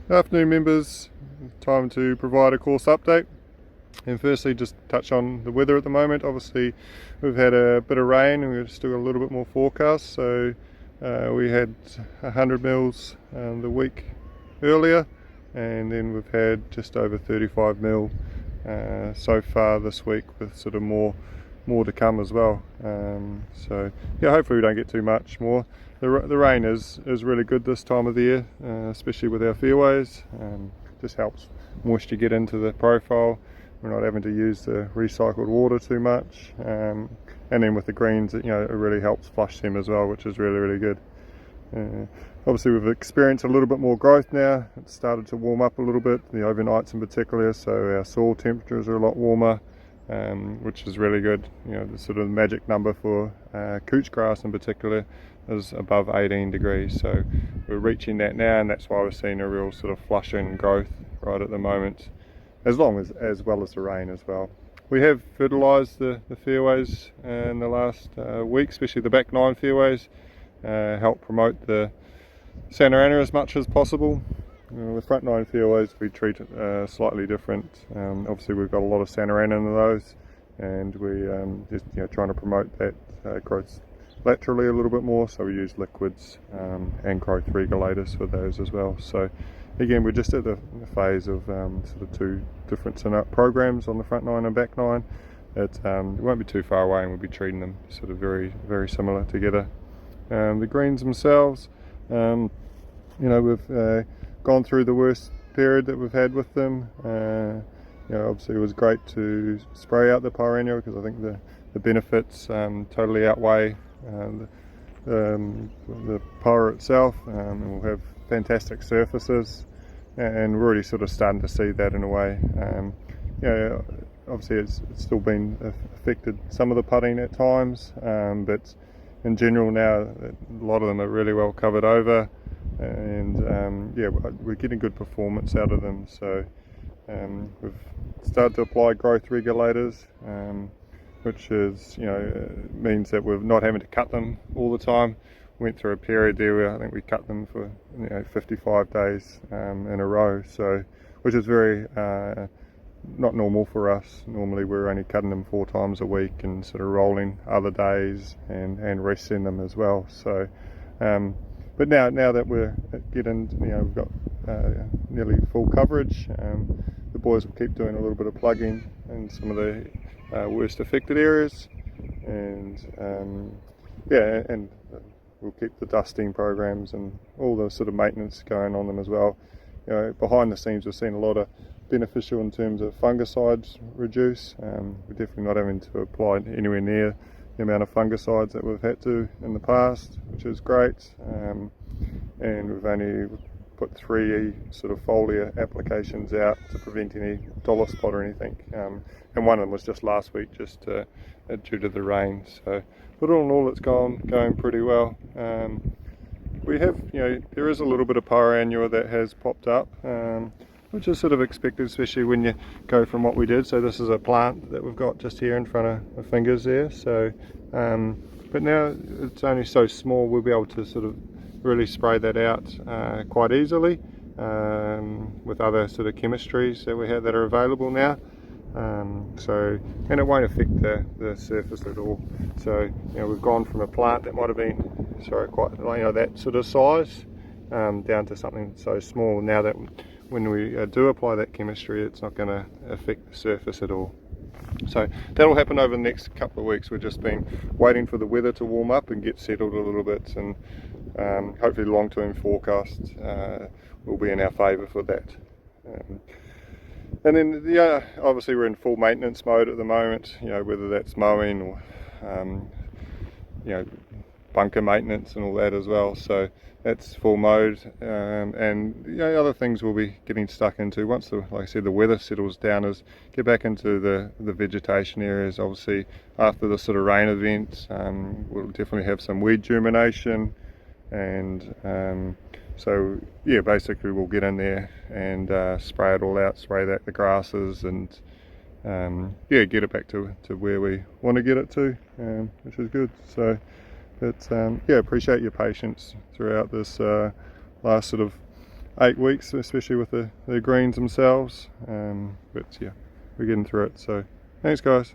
Afternoon members, time to provide a course update, and firstly just touch on the weather at the moment. Obviously we've had a bit of rain and we've still got a little bit more forecast, so we had 100 mils the week earlier, and then we've had just over 35 mil so far this week, with sort of more to come as well. So yeah, hopefully we don't get too much more. The rain is really good this time of the year, especially with our fairways. Just helps moisture get into the profile. We're not having to use the recycled water too much, and then with the greens, it really helps flush them as well, which is really good. Obviously we've experienced a little bit more growth now. It's started to warm up a little bit, the overnights in particular, so our soil temperatures are a lot warmer, which is really good. The sort of magic number for couch grass in particular is above 18 degrees, so we're reaching that now, and that's why we're seeing a real sort of flushing growth right at the moment, as well as the rain as well. We have fertilised the fairways in the last week, especially the back 9 fairways, help promote the Santa Ana as much as possible. The front 9 fairways we treat slightly different. Obviously we've got a lot of Santa Ana in those, and we just trying to promote that growth laterally a little bit more, so we use liquids and growth regulators for those as well. So again, we're just at the phase of sort of 2 different programs on the front 9 and back 9. It won't be too far away, and we'll be treating them sort of very similar together. The greens themselves, we've gone through the worst period that we've had with them. Obviously it was great to spray out the Pyrrhenia, because I think the benefits totally outweigh the Pyro itself, and we'll have fantastic surfaces, and we're already sort of starting to see that in a way. Obviously it's still been affected some of the putting at times, but in general now a lot of them are really well covered over, and we're getting good performance out of them. So we've started to apply growth regulators, which is means that we're not having to cut them all the time. Went through a period there where I think we cut them for 55 days in a row, so which is very not normal for us. Normally we're only cutting them 4 times a week, and sort of rolling other days and resting them as well. So but now that we're getting, we've got nearly full coverage, the boys will keep doing a little bit of plugging in some of the worst affected areas, and and we'll keep the dusting programs and all the sort of maintenance going on them as well. Behind the scenes we've seen a lot of beneficial in terms of fungicides reduce. We're definitely not having to apply anywhere near the amount of fungicides that we've had to in the past, which is great. And we've only put 3 sort of foliar applications out to prevent any dollar spot or anything, and one of them was just last week, just due to the rain. So, but all in all, it's going pretty well. We have, there is a little bit of Pyrrhenia that has popped up, which is sort of expected, especially when you go from what we did. So this is a plant that we've got just here in front of my fingers there. So, but now it's only so small, we'll be able to sort of really spray that out quite easily with other sort of chemistries that we have that are available now. And it won't affect the surface at all. So we've gone from a plant that might have been quite that sort of size down to something so small now that when we do apply that chemistry, it's not going to affect the surface at all. So that'll happen over the next couple of weeks. We've just been waiting for the weather to warm up and get settled a little bit, and hopefully long-term forecasts will be in our favour for that. And then obviously we're in full maintenance mode at the moment, whether that's mowing or bunker maintenance and all that as well. So that's full mode, and other things we'll be getting stuck into once like I said, the weather settles down, is get back into the vegetation areas. Obviously after the sort of rain event, we'll definitely have some weed germination, and so yeah, basically we'll get in there and spray it all out, spray the grasses, and get it back to where we want to get it to, which is good. So but appreciate your patience throughout this last sort of 8 weeks, especially with the greens themselves. But yeah, we're getting through it. So thanks guys.